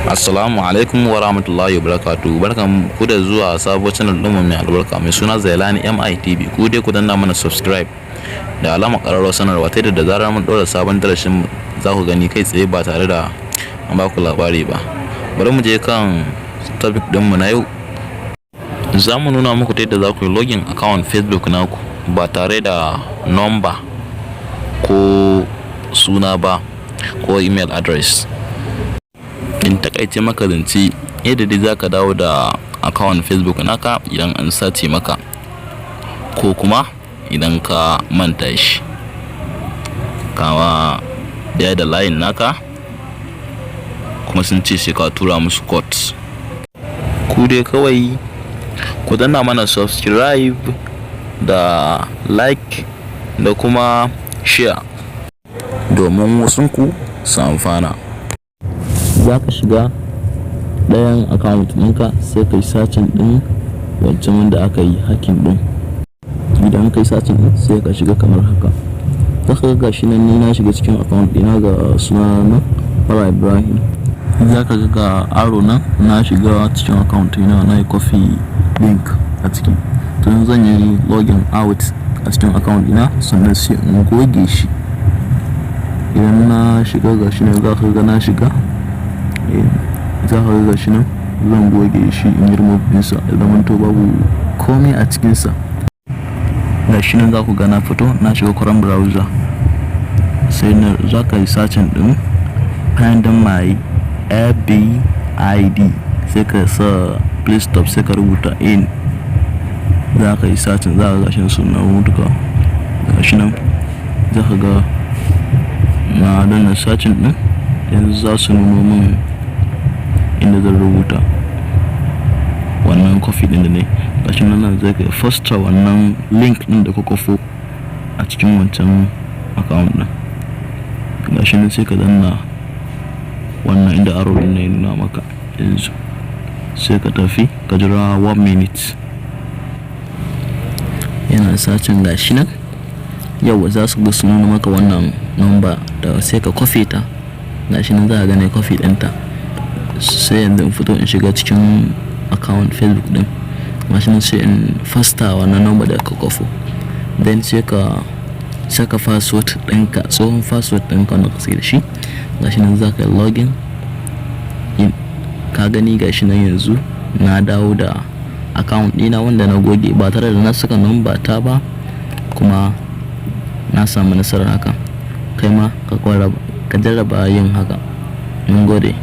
Assalamu alaikum wa rahmatullahi wa barakatuhu. Barkan ku da zuwa sabuwar channel ɗinmu mai albarka mai suna Zailani MITV. Ku dai ku danna mana subscribe da alama ƙararrawar sanarwa ta da zarar mun ɗora sabon darasin za ku gani kai tsaye ba tare da an ba ku labari ba. Bari mu je kan topic ɗinmu na yau. Za mu nuna muku ta yadda za ku yi login account Facebook naku ba tare da number ko suna ba ko email address. In takaice maka zance yadda dai zaka dawo da account Facebook naka idan an sace maka ko kuma idan ka manta shi, kama da line naka kuma sun ce sai ka tura musu code. Ku dai kawai ku danna mana subscribe da like da kuma share domin wasunku su amfana. Za ka shiga ɗayan account ɗinka sai ka yi searching ɗin wancan wanda aka yi hacking ɗin. Idan ka yi searching ɗin sai ka shiga kamar haka. Za ka ga shi nan ni na shiga cikin account ɗina ga suna na Fara Ibrahim. Za ka ga arrow nan na shiga cikin account ɗina na yi copy link a ciki. Tun zan yi login out a cikin account ɗina sannan sai in goge shi. Idan na shiga ga shi nan za ka ga na shiga. Za ka ga shi nan zan goge shi in yi remove ɗinsa ya zamanto babu komai a cikinsa. Ga shi nan za ku ga na fito na shiga Chrome browser sai na za ka yi searching ɗin find my ABID sai ka sa play stop sai ka rubuta in. Za ka yi searching za ka ga shi sunan mutuka. Ga shi nan za ka ga na danna searching ɗin yanzu za su nuno min inda zan rubuta wannan coffee din da ne. Gashi nan zai kai fosta wannan link din da kuka fo a cikin wancan account din. Gashi nan sai ka danna wannan inda arrow din ne nuna maka yanzu sai ka tafi ka jira 1 minute yana searching. Gashi nan yau za su ga su nuna maka wannan number da sai ka coffee ta. Gashi nan za ka gane coffee ɗinta sai yanzu in fito in shiga cikin account Facebook din. Gashi nan sai in fasta wannan number da ka kofo, then sai ka saka password ɗinka, tsohon password ɗinka wanda ka sai da shi. Gashi nan za ka yi login in. Ka gani gashi nan yanzu na dawo da account ɗina wanda na goge ba tare da na saka number ta ba kuma na samu nasarar haka. Kai ma ka jarraba yin haka. Mun gode.